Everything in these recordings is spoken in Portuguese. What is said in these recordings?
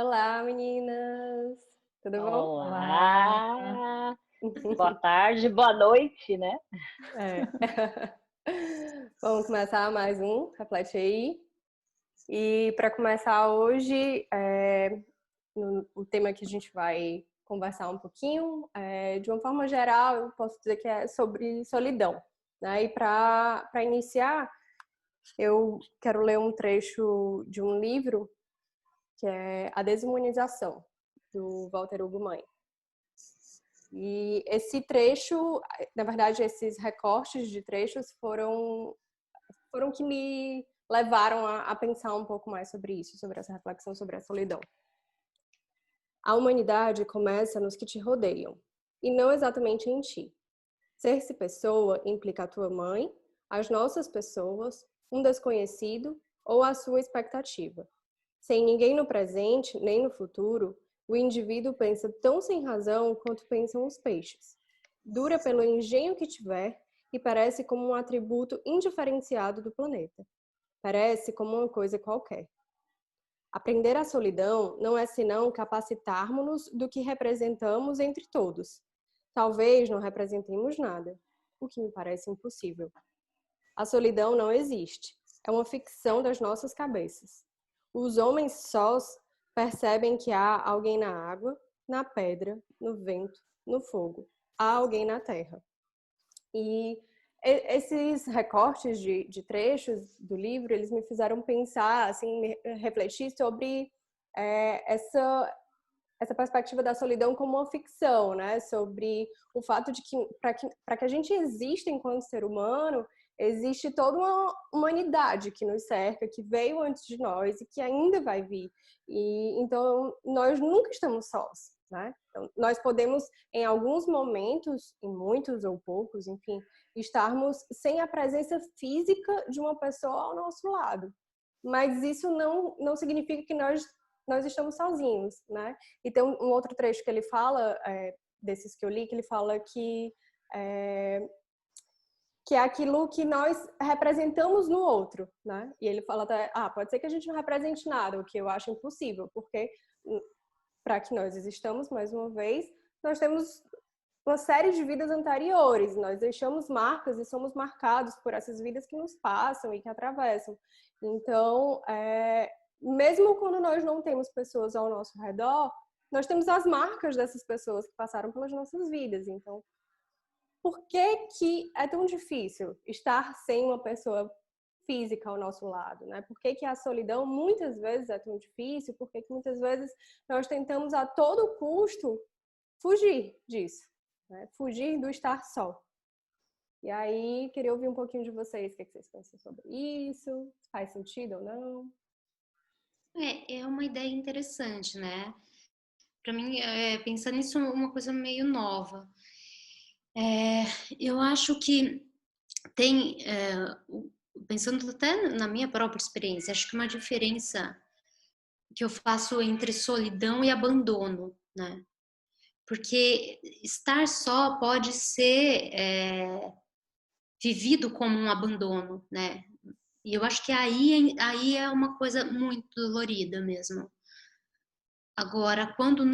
Olá, meninas! Tudo bom? Olá, Olá. boa tarde, boa noite, né? É. Vamos começar mais um Reflete aí. E para começar hoje, o tema que a gente vai conversar um pouquinho, de uma forma geral, eu posso dizer que é sobre solidão, né? E para iniciar, eu quero ler um trecho de um livro que é A Desumanização, do Walter Ugumãe. E esse trecho, na verdade, esses recortes de trechos foram que me levaram a pensar um pouco mais sobre isso, sobre essa reflexão sobre a solidão. A humanidade começa nos que te rodeiam, e não exatamente em ti. Ser-se pessoa implica a tua mãe, as nossas pessoas, um desconhecido ou a sua expectativa. Sem ninguém no presente, nem no futuro, o indivíduo pensa tão sem razão quanto pensam os peixes. Dura pelo engenho que tiver e parece como um atributo indiferenciado do planeta. Parece como uma coisa qualquer. Aprender a solidão não é senão capacitarmos-nos do que representamos entre todos. Talvez não representemos nada, o que me parece impossível. A solidão não existe. É uma ficção das nossas cabeças. Os homens sós percebem que há alguém na água, na pedra, no vento, no fogo. Há alguém na terra. E esses recortes de trechos do livro, eles me fizeram pensar, assim, refletir sobre essa perspectiva da solidão como uma ficção, né? Sobre o fato de que para que a gente exista enquanto ser humano, existe toda uma humanidade que nos cerca, que veio antes de nós e que ainda vai vir. E então nós nunca estamos sós, né? Então, nós podemos, em alguns momentos, em muitos ou poucos, enfim, estarmos sem a presença física de uma pessoa ao nosso lado. Mas isso não significa que nós estamos sozinhos, né? E tem um outro trecho que ele fala, desses que eu li, que ele fala que é aquilo que nós representamos no outro, né? E ele fala até, pode ser que a gente não represente nada, o que eu acho impossível, porque para que nós existamos, mais uma vez, nós temos uma série de vidas anteriores, nós deixamos marcas e somos marcados por essas vidas que nos passam e que atravessam. Então, mesmo quando nós não temos pessoas ao nosso redor, nós temos as marcas dessas pessoas que passaram pelas nossas vidas. Então, por que é tão difícil estar sem uma pessoa física ao nosso lado, né? Por que a solidão muitas vezes é tão difícil? Por que muitas vezes nós tentamos a todo custo fugir disso, né? Fugir do estar só. E aí, queria ouvir um pouquinho de vocês, o que vocês pensam sobre isso, faz sentido ou não? É uma ideia interessante, né? Para mim, pensando nisso, é uma coisa meio nova. Eu acho que tem, pensando até na minha própria experiência, acho que uma diferença que eu faço entre solidão e abandono, né? Porque estar só pode ser vivido como um abandono, né? E eu acho que aí é uma coisa muito dolorida mesmo. Agora, quando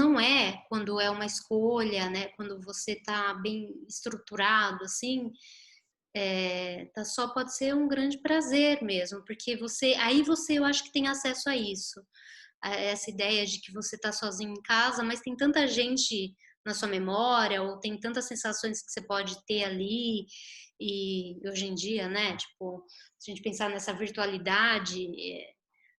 é uma escolha, né? Quando você está bem estruturado, assim, só pode ser um grande prazer mesmo, porque eu acho que tem acesso a isso, a essa ideia de que você está sozinho em casa, mas tem tanta gente na sua memória, ou tem tantas sensações que você pode ter ali, e hoje em dia, né? Tipo, se a gente pensar nessa virtualidade,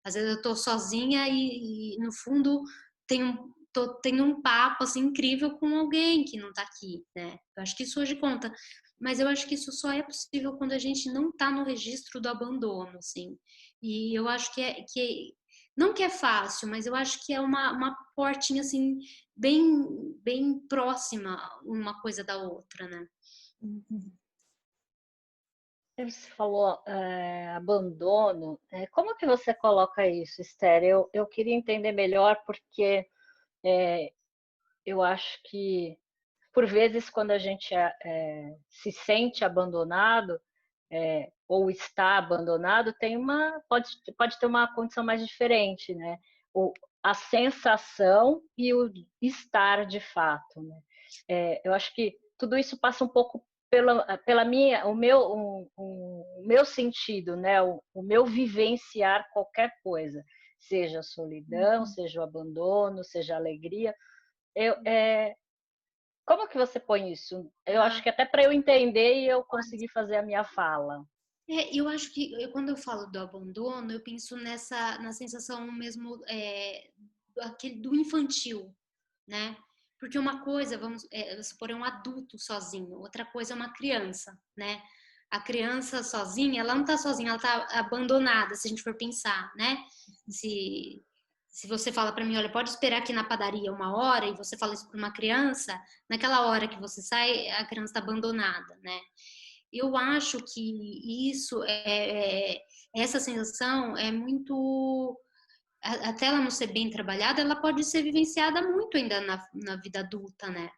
às vezes eu tô sozinha e no fundo tenho um papo assim incrível com alguém que não tá aqui, né? Eu acho que isso hoje conta, mas eu acho que isso só é possível quando a gente não tá no registro do abandono, assim. E eu acho não que é fácil, mas eu acho que é uma portinha assim bem bem próxima uma coisa da outra, né? Você falou abandono. Como que você coloca isso, Esther? Eu queria entender melhor porque eu acho que, por vezes, quando a gente se sente abandonado ou está abandonado, pode ter uma condição mais diferente, né? a sensação e o estar de fato, né? Eu acho que tudo isso passa um pouco pela minha, o meu sentido, né? O meu vivenciar qualquer coisa, seja a solidão, seja o abandono, seja a alegria. Como que você põe isso? Eu acho que até para eu entender e eu conseguir fazer a minha fala. Eu acho que quando eu falo do abandono, eu penso na sensação mesmo do infantil, né? Porque uma coisa, vamos supor, é um adulto sozinho, outra coisa é uma criança, né? A criança sozinha, ela não tá sozinha, ela tá abandonada, se a gente for pensar, né? Se você fala para mim, olha, pode esperar aqui na padaria 1 hora, e você fala isso para uma criança, naquela hora que você sai, a criança está abandonada, né? Eu acho que essa sensação é muito, até ela não ser bem trabalhada, ela pode ser vivenciada muito ainda na vida adulta, né?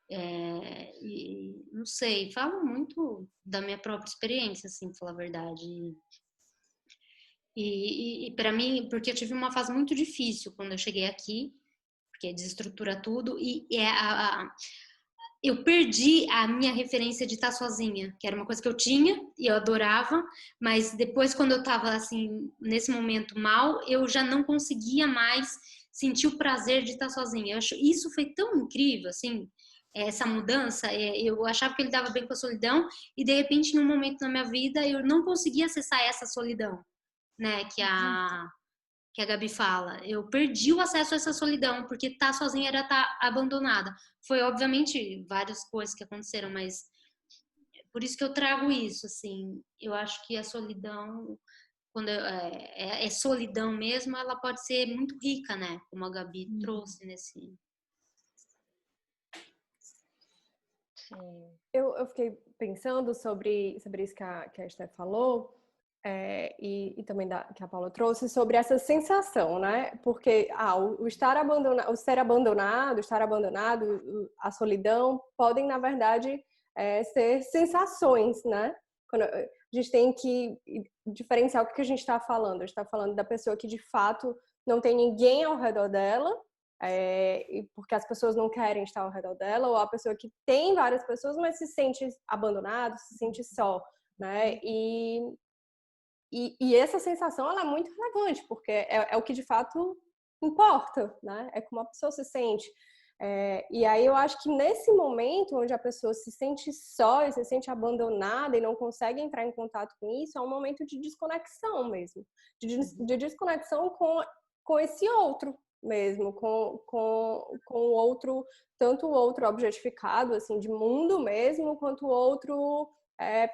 E não sei, falo muito da minha própria experiência, assim, pra falar a verdade. E para mim, porque eu tive uma fase muito difícil quando eu cheguei aqui, porque desestrutura tudo, eu perdi a minha referência de estar sozinha, que era uma coisa que eu tinha e eu adorava, mas depois, quando eu estava assim, nesse momento mal, eu já não conseguia mais sentir o prazer de estar sozinha. Eu acho, isso foi tão incrível, assim, essa mudança. Eu achava que ele dava bem com a solidão e, de repente, em um momento na minha vida, eu não conseguia acessar essa solidão, né, que a Gabi fala. Eu perdi o acesso a essa solidão, porque estar sozinha era estar abandonada. Foi, obviamente, várias coisas que aconteceram, mas por isso que eu trago isso, assim. Eu acho que a solidão, quando é solidão mesmo, ela pode ser muito rica, né? Como a Gabi trouxe nesse... Sim. Eu fiquei pensando sobre isso que a Esther falou, e também que a Paula trouxe, sobre essa sensação, né? Porque o estar abandonado, estar abandonado, a solidão, podem, na verdade, ser sensações, né? Quando a gente tem que diferenciar o que a gente está falando. A gente está falando da pessoa que, de fato, não tem ninguém ao redor dela, porque as pessoas não querem estar ao redor dela, ou a pessoa que tem várias pessoas, mas se sente abandonado, se sente só, né? E essa sensação, ela é muito relevante, porque é o que de fato importa, né? É como a pessoa se sente. E aí eu acho que nesse momento onde a pessoa se sente só e se sente abandonada e não consegue entrar em contato com isso, é um momento de desconexão mesmo, de desconexão com esse outro mesmo, com o outro, tanto o outro objetificado, assim, de mundo mesmo, quanto o outro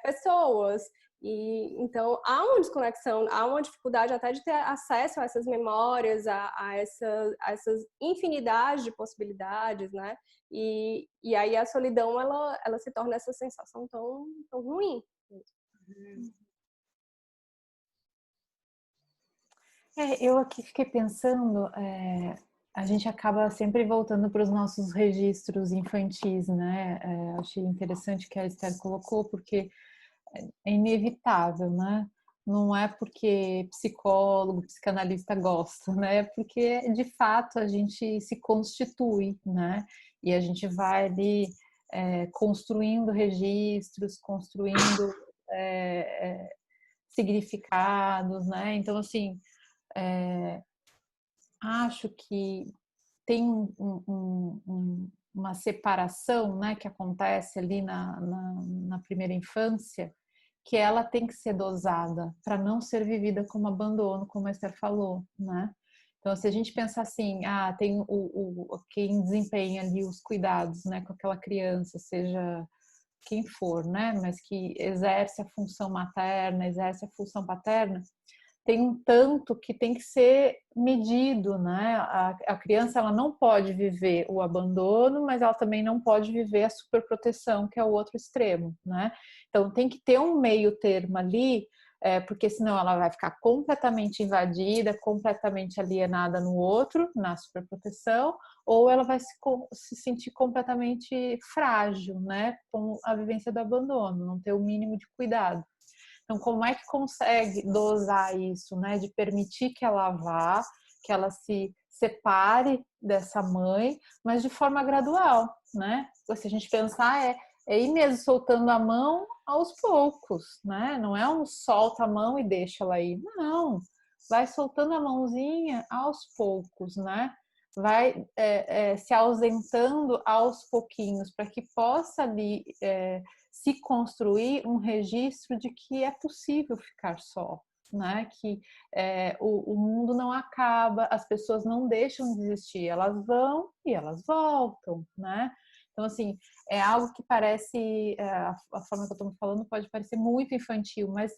pessoas. E então há uma desconexão, há uma dificuldade até de ter acesso a essas memórias, a essas infinidades de possibilidades, né? E aí a solidão ela se torna essa sensação tão ruim. Eu aqui fiquei pensando, a gente acaba sempre voltando para os nossos registros infantis, né? Achei interessante que a Esther colocou, porque é inevitável, né? Não é porque psicólogo, psicanalista gosta, né? É porque, de fato, a gente se constitui, né? E a gente vai ali construindo registros, construindo significados, né? Então, assim, acho que tem uma separação, né, que acontece ali na primeira infância, que ela tem que ser dosada para não ser vivida como abandono, como a Esther falou, né? Então, se a gente pensar assim, tem quem desempenha ali os cuidados, né, com aquela criança, seja quem for, né, mas que exerce a função materna, exerce a função paterna, tem um tanto que tem que ser medido, né? A criança, ela não pode viver o abandono, mas ela também não pode viver a superproteção, que é o outro extremo, né? Então tem que ter um meio termo ali, porque senão ela vai ficar completamente invadida, completamente alienada no outro, na superproteção, ou ela vai se sentir completamente frágil, né? Com a vivência do abandono, não ter o mínimo de cuidado. Então, como é que consegue dosar isso, né? De permitir que ela vá, que ela se separe dessa mãe, mas de forma gradual, né? Se a gente pensar, é ir mesmo soltando a mão aos poucos, né? Não é um solta a mão e deixa ela ir, não. Vai soltando a mãozinha aos poucos, né? Vai se ausentando aos pouquinhos, para que possa ali se construir um registro de que é possível ficar só, né? Que o mundo não acaba, as pessoas não deixam de existir, elas vão e elas voltam, né? Então, assim, é algo que parece, a forma que eu estou falando pode parecer muito infantil, mas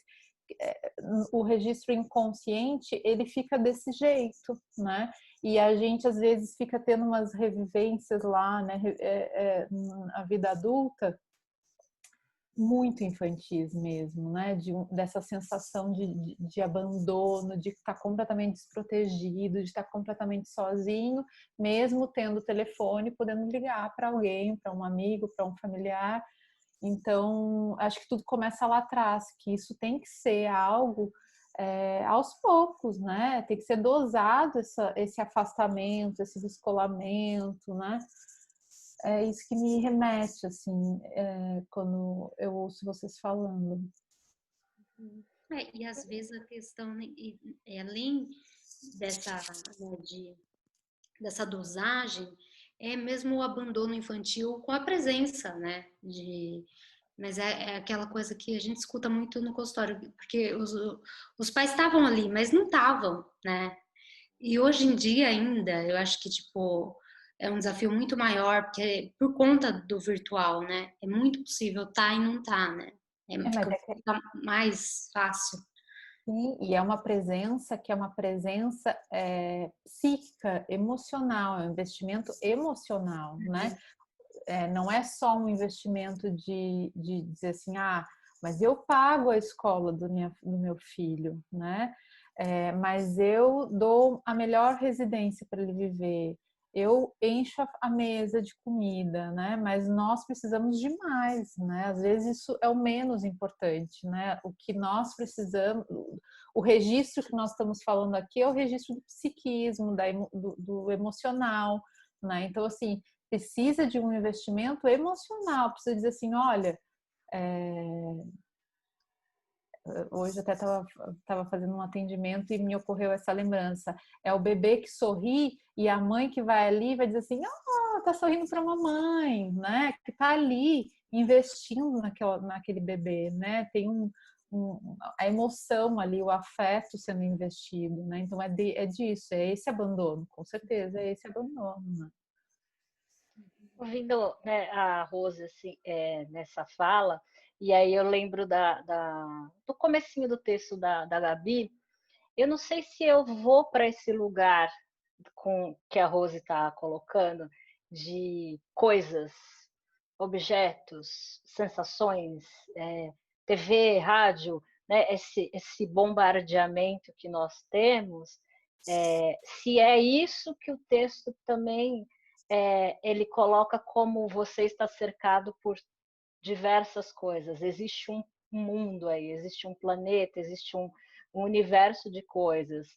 o registro inconsciente, ele fica desse jeito, né? E a gente, às vezes, fica tendo umas revivências lá, né? Na vida adulta, muito infantis mesmo, né? Dessa sensação de abandono, de estar completamente desprotegido, de estar completamente sozinho, mesmo tendo o telefone, podendo ligar para alguém, para um amigo, para um familiar. Então, acho que tudo começa lá atrás, que isso tem que ser algo aos poucos, né? Tem que ser dosado esse afastamento, esse descolamento, né? É isso que me remete, assim, quando eu ouço vocês falando. E às vezes a questão, né, além dessa, né, dessa dosagem, é mesmo o abandono infantil com a presença, né? Mas é aquela coisa que a gente escuta muito no consultório, porque os pais estavam ali, mas não estavam, né? E hoje em dia ainda, eu acho que, tipo, é um desafio muito maior, porque por conta do virtual, né? É muito possível estar e não estar, né? Fica mais fácil. Sim, e é uma presença que é uma presença psíquica, emocional, é um investimento emocional, né? Não é só um investimento de dizer assim, mas eu pago a escola do meu filho, né? Mas eu dou a melhor residência para ele viver, eu encho a mesa de comida, né? Mas nós precisamos de mais, né? Às vezes isso é o menos importante, né? O que nós precisamos, o registro que nós estamos falando aqui é o registro do psiquismo, do emocional, né? Então, assim, precisa de um investimento emocional, precisa dizer assim, olha, hoje até estava fazendo um atendimento e me ocorreu essa lembrança, é o bebê que sorri e a mãe que vai ali vai dizer assim, tá sorrindo para a mamãe, né, que tá ali investindo naquele bebê, né, tem a emoção ali, o afeto sendo investido, né, então é disso, é esse abandono, com certeza, é esse abandono, né? Ouvindo, né, a Rose assim, nessa fala, e aí eu lembro do comecinho do texto da Gabi, eu não sei se eu vou para esse lugar que a Rose está colocando, de coisas, objetos, sensações, TV, rádio, né, esse bombardeamento que nós temos, se é isso que o texto também ele coloca como você está cercado por diversas coisas. Existe um mundo aí, existe um planeta, existe um universo de coisas.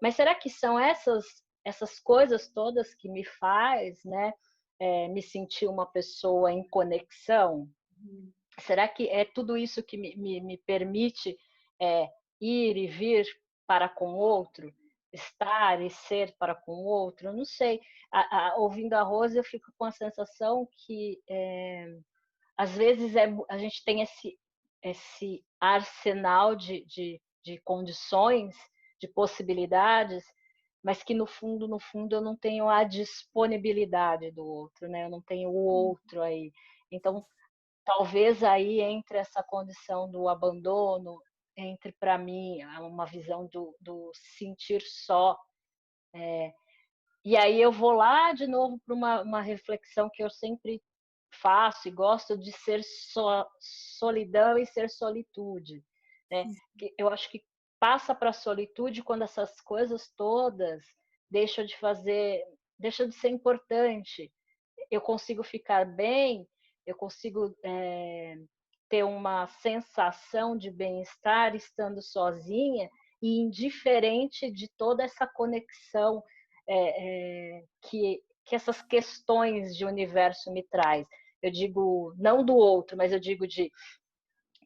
Mas será que são essas coisas todas que me faz, né, me sentir uma pessoa em conexão? Será que é tudo isso que me permite ir e vir para com o outro? Estar e ser para com o outro? Eu não sei. Ouvindo a Rose, eu fico com a sensação que às vezes a gente tem esse arsenal de condições, de possibilidades, mas que no fundo, eu não tenho a disponibilidade do outro, né? Eu não tenho o outro aí. Então, talvez aí entre essa condição do abandono, entre para mim uma visão do sentir só. E aí eu vou lá de novo para uma reflexão que eu sempre faço e gosto de ser solidão e ser solitude, né? Eu acho que passa para a solitude quando essas coisas todas deixam de ser importante. Eu consigo ficar bem, eu consigo ter uma sensação de bem-estar estando sozinha e indiferente de toda essa conexão que essas questões de universo me traz. Eu digo, não do outro, mas eu digo de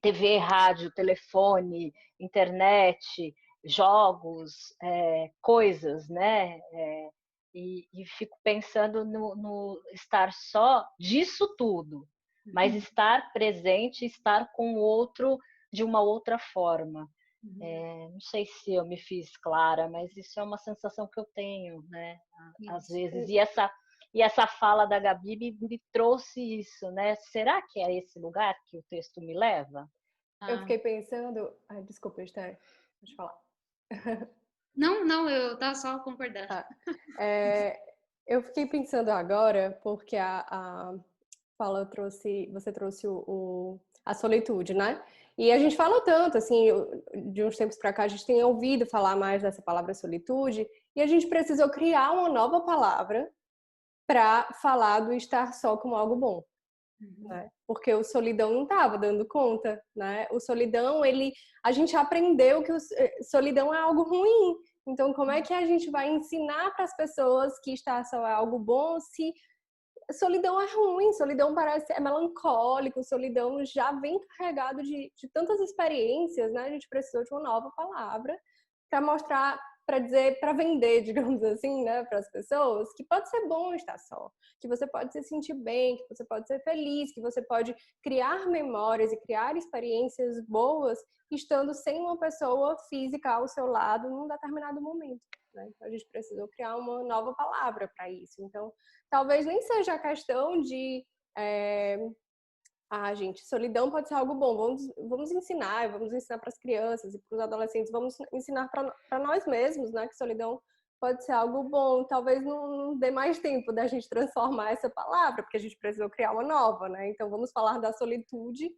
TV, rádio, telefone, internet, jogos, coisas, né? E fico pensando no estar só disso tudo, mas estar presente, estar com o outro de uma outra forma. Não sei se eu me fiz clara, mas isso é uma sensação que eu tenho, né? Às vezes. E essa fala da Gabi me trouxe isso, né? Será que é esse lugar que o texto me leva? Eu fiquei pensando... Ai, desculpa, Esther, pode falar. Não, eu tava só concordando. Eu fiquei pensando agora, porque você trouxe a solitude, né? E a gente fala tanto, assim, de uns tempos para cá, a gente tem ouvido falar mais dessa palavra solitude, e a gente precisou criar uma nova palavra para falar do estar só como algo bom. Né? Porque o solidão não estava dando conta, né? O solidão, a gente aprendeu que solidão é algo ruim. Então, como é que a gente vai ensinar para as pessoas que estar só é algo bom se solidão é ruim, solidão é melancólico, solidão já vem carregado de tantas experiências, né? A gente precisou de uma nova palavra para mostrar, para dizer, para vender, digamos assim, né, para as pessoas, que pode ser bom estar só, que você pode se sentir bem, que você pode ser feliz, que você pode criar memórias e criar experiências boas estando sem uma pessoa física ao seu lado num determinado momento. Né? Então, a gente precisou criar uma nova palavra para isso. Então, talvez nem seja a questão de gente, solidão pode ser algo bom. Vamos ensinar para as crianças e para os adolescentes, vamos ensinar para nós mesmos, né, que solidão pode ser algo bom. Talvez não dê mais tempo da gente transformar essa palavra, porque a gente precisou criar uma nova, né? Então vamos falar da solitude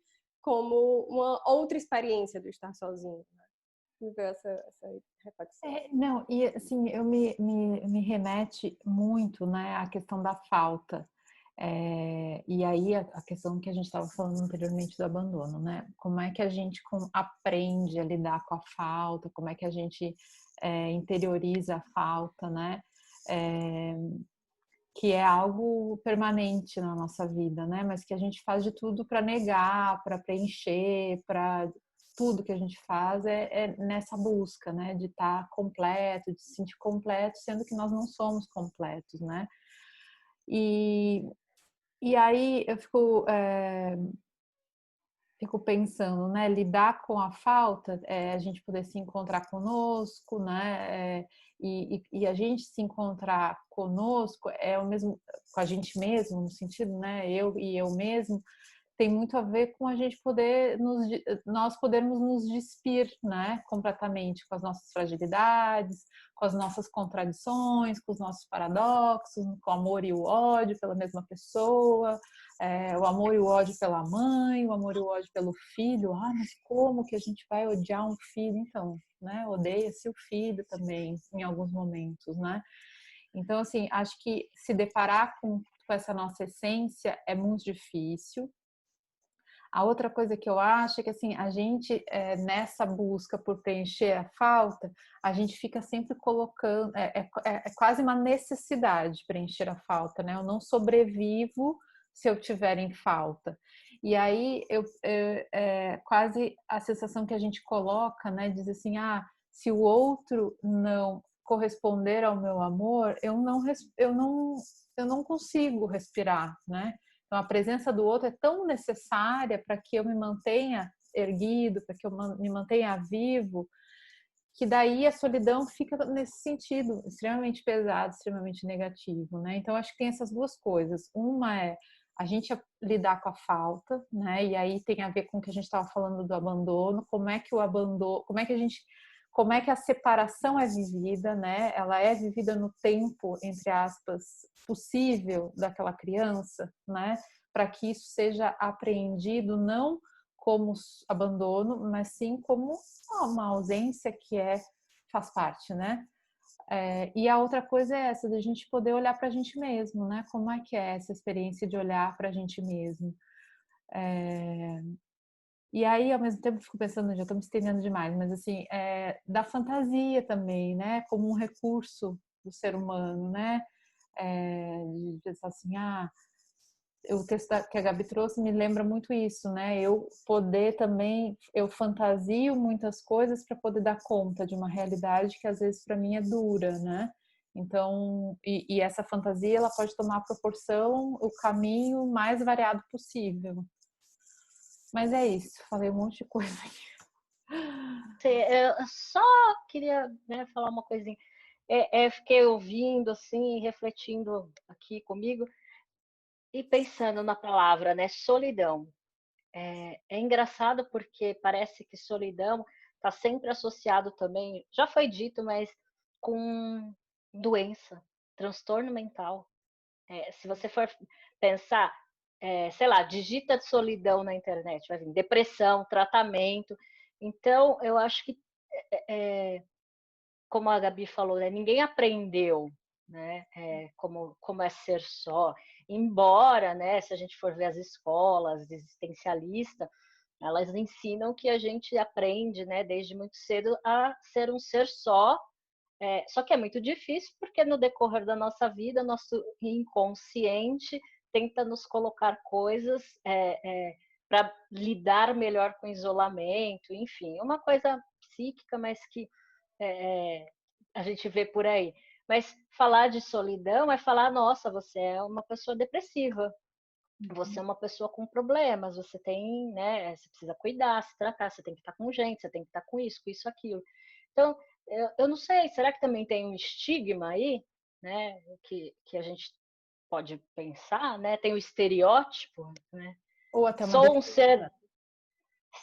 como uma outra experiência do estar sozinho. Né? Viver essa reflexão. Não, e assim, eu me remete muito, né, à questão da falta. E aí a questão que a gente estava falando anteriormente do abandono, né? Como é que a gente aprende a lidar com a falta, como é que a gente interioriza a falta, né? Que é algo permanente na nossa vida, né? Mas que a gente faz de tudo para negar, para preencher, para tudo que a gente faz é nessa busca, né? De estar completo, de se sentir completo, sendo que nós não somos completos, né? E aí eu fico pensando, né? Lidar com a falta, a gente poder se encontrar conosco, né? E a gente se encontrar conosco é o mesmo com a gente mesmo, no sentido, né? Eu e eu mesmo, tem muito a ver com a gente nós podermos nos despir, né, completamente com as nossas fragilidades, com as nossas contradições, com os nossos paradoxos, com o amor e o ódio pela mesma pessoa, o amor e o ódio pela mãe, o amor e o ódio pelo filho. Mas como que a gente vai odiar um filho? Então, né, odeia-se o filho também, em alguns momentos, né? Então, assim, acho que se deparar com essa nossa essência é muito difícil. A outra coisa que eu acho é que, assim, a gente, nessa busca por preencher a falta, a gente fica sempre colocando... É quase uma necessidade preencher a falta, né? Eu não sobrevivo se eu tiver em falta. E aí, quase a sensação que a gente coloca, né? Diz assim, se o outro não corresponder ao meu amor, eu não consigo respirar, né? Então, a presença do outro é tão necessária para que eu me mantenha erguido, para que eu me mantenha vivo, que daí a solidão fica nesse sentido, extremamente pesado, extremamente negativo, né? Então, acho que tem essas duas coisas. Uma é a gente lidar com a falta, né? E aí tem a ver com o que a gente estava falando do abandono, como é que o abandono, como é que a separação é vivida, né? Ela é vivida no tempo, entre aspas, possível daquela criança, né? Para que isso seja apreendido não como abandono, mas sim como uma ausência que faz parte, né? E a outra coisa é essa, de a gente poder olhar para a gente mesmo, né? Como é que é essa experiência de olhar para a gente mesmo? E aí, ao mesmo tempo, eu fico pensando, já estou me estendendo demais, mas assim, da fantasia também, né? Como um recurso do ser humano, né? De pensar assim, o texto que a Gabi trouxe me lembra muito isso, né? Eu poder também, eu fantasio muitas coisas para poder dar conta de uma realidade que às vezes para mim é dura, né? Então, e essa fantasia ela pode tomar a proporção, o caminho mais variado possível. Mas é isso, falei um monte de coisa aqui. Eu só queria, né, falar uma coisinha. Fiquei ouvindo assim, refletindo aqui comigo e pensando na palavra, né, solidão. É engraçado porque parece que solidão está sempre associado também, já foi dito, mas com doença, transtorno mental. Se você for pensar, sei lá, digita solidão na internet, vai vir depressão, tratamento. Então, eu acho que, como a Gabi falou, né, ninguém aprendeu, né, como é ser só. Embora, né, se a gente for ver as escolas existencialistas, elas ensinam que a gente aprende, né, desde muito cedo a ser um ser só. Só que é muito difícil porque no decorrer da nossa vida, nosso inconsciente tenta nos colocar coisas para lidar melhor com o isolamento, enfim, uma coisa psíquica, mas que a gente vê por aí. Mas falar de solidão é falar, nossa, você é uma pessoa depressiva, você é uma pessoa com problemas, você tem, né, você precisa cuidar, se tratar, você tem que estar com gente, você tem que estar com isso, aquilo. Então, eu não sei, será que também tem um estigma aí, né, que a gente pode pensar, né? Tem o estereótipo, né? Ou até uma Sou um defesa. ser...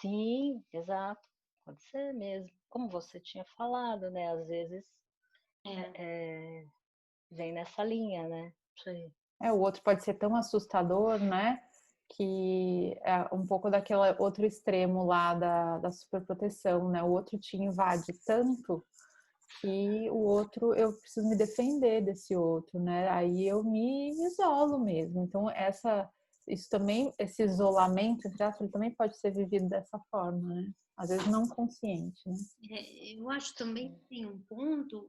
Sim, exato. Pode ser mesmo. Como você tinha falado, né? Às vezes vem nessa linha, né? Isso aí. O outro pode ser tão assustador, né? Que é um pouco daquele outro extremo lá da superproteção, né? O outro te invade tanto que o outro, eu preciso me defender desse outro, né? Aí eu me isolo mesmo. Então, isso também, esse isolamento, entre aspas, ele também pode ser vivido dessa forma, né? Às vezes não consciente, né? Eu acho também que tem um ponto,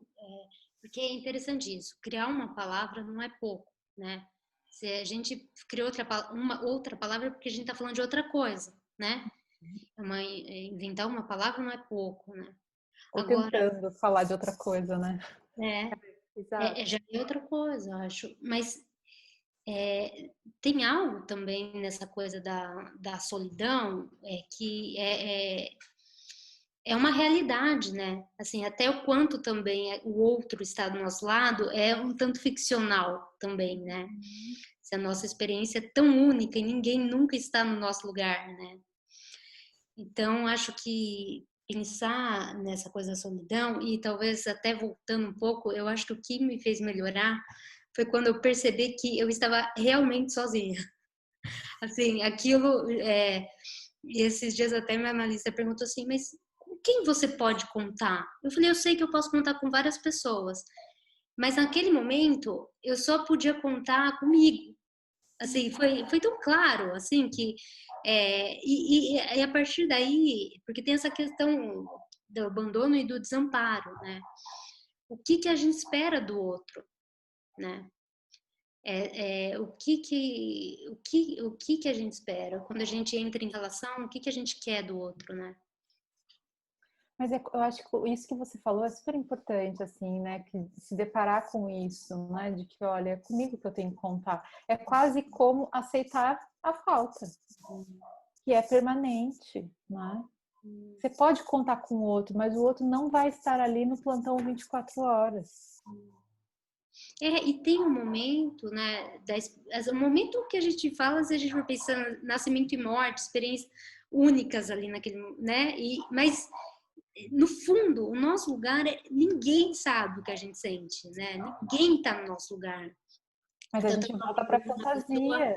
porque é interessante isso, criar uma palavra não é pouco, né? Se a gente criou uma outra palavra, porque a gente está falando de outra coisa, né? Inventar uma palavra não é pouco, né? Ou Agora, tentando falar de outra coisa, né? Exato. já é outra coisa, eu acho. Mas tem algo também nessa coisa da solidão que é uma realidade, né? Assim, até o quanto também o outro está do nosso lado é um tanto ficcional também, né? Se a nossa experiência é tão única e ninguém nunca está no nosso lugar, né? Então, acho que pensar nessa coisa da solidão e talvez até voltando um pouco, eu acho que o que me fez melhorar foi quando eu percebi que eu estava realmente sozinha. Assim, aquilo... E esses dias até minha analista perguntou assim, mas com quem você pode contar? Eu falei, eu sei que eu posso contar com várias pessoas, mas naquele momento eu só podia contar comigo. Assim, foi tão claro, assim, que... e a partir daí, porque tem essa questão do abandono e do desamparo, né? O que a gente espera do outro, né? O que a gente espera? Quando a gente entra em relação, o que a gente quer do outro, né? Mas eu acho que isso que você falou é super importante, assim, né? Que se deparar com isso, né? De que, olha, é comigo que eu tenho que contar. É quase como aceitar a falta, que é permanente, né? Você pode contar com o outro, mas o outro não vai estar ali no plantão 24 horas. E tem um momento, né? O momento que a gente fala, se a gente for pensando nascimento e morte, experiências únicas ali naquele, né? Mas no fundo, o nosso lugar ninguém sabe o que a gente sente, né? Ninguém está no nosso lugar. Mas a gente volta para a fantasia.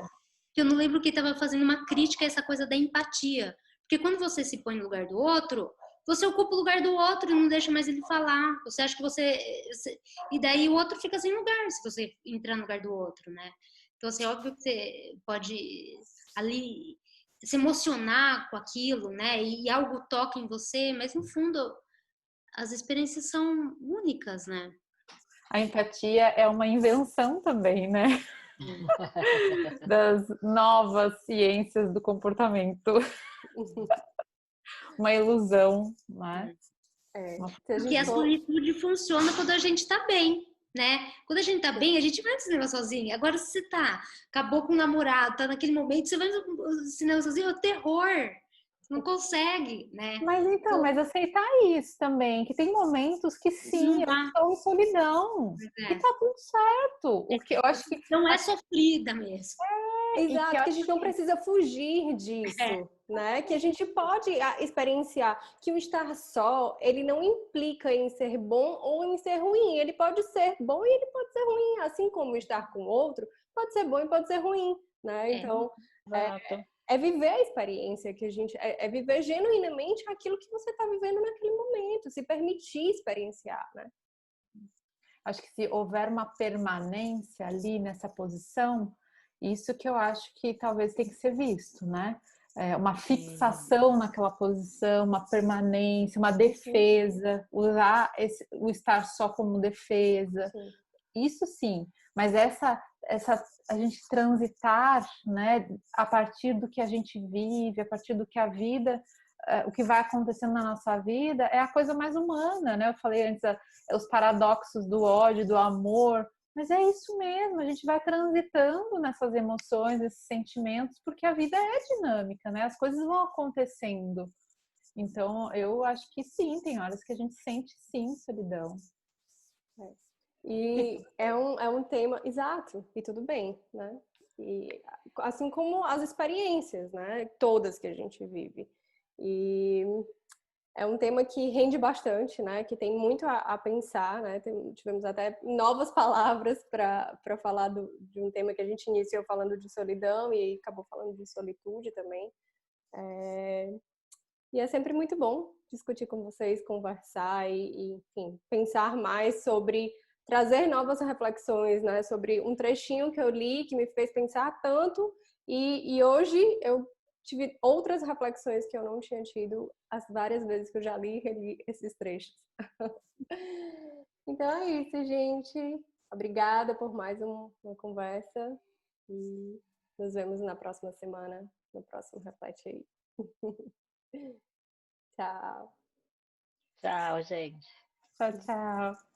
Eu não lembro que estava fazendo uma crítica a essa coisa da empatia, porque quando você se põe no lugar do outro, você ocupa o lugar do outro e não deixa mais ele falar. Você acha que e daí o outro fica sem lugar se você entrar no lugar do outro, né? Então, assim, é óbvio que você pode ali se emocionar com aquilo, né? E algo toca em você, mas no fundo as experiências são únicas, né? A empatia é uma invenção também, né? Das novas ciências do comportamento. Uma ilusão, né? Porque a solitude funciona quando a gente tá bem, né? Quando a gente tá bem, a gente vai no cinema sozinho. Agora, se você acabou com o namorado, tá naquele momento, você vai no cinema sozinho, é o terror. Você não consegue, né? Mas aceitar isso também, que tem momentos que sim, eu estou em solidão. E tá tudo certo. O que eu acho que não é sofrida mesmo. Exato, que a gente não precisa fugir disso, né? Que a gente pode experienciar que o estar só, ele não implica em ser bom ou em ser ruim. Ele pode ser bom e ele pode ser ruim, assim como estar com outro pode ser bom e pode ser ruim, né? Então, é viver a experiência que a gente... É viver genuinamente aquilo que você está vivendo naquele momento, se permitir experienciar, né? Acho que se houver uma permanência ali nessa posição, isso que eu acho que talvez tem que ser visto, né? Uma fixação naquela posição, uma permanência, uma defesa, usar o estar só como defesa. Sim. Isso sim, mas essa a gente transitar, né, a partir do que a gente vive, a partir do que a vida, o que vai acontecendo na nossa vida, é a coisa mais humana, né? Eu falei antes, os paradoxos do ódio, do amor, mas é isso mesmo, a gente vai transitando nessas emoções, esses sentimentos, porque a vida é dinâmica, né? As coisas vão acontecendo. Então, eu acho que sim, tem horas que a gente sente sim solidão. E é um tema, exato, e tudo bem, né? E, assim como as experiências, né? Todas que a gente vive. E é um tema que rende bastante, né? Que tem muito a pensar, né? Tivemos até novas palavras para falar de um tema que a gente iniciou falando de solidão e acabou falando de solitude também. E é sempre muito bom discutir com vocês, conversar e enfim, pensar mais sobre trazer novas reflexões, né? Sobre um trechinho que eu li que me fez pensar tanto e hoje eu tive outras reflexões que eu não tinha tido as várias vezes que eu já li e reli esses trechos. Então é isso, gente. Obrigada por mais uma conversa e nos vemos na próxima semana, no próximo Reflete Aí. Tchau. Tchau, gente. Tchau, tchau.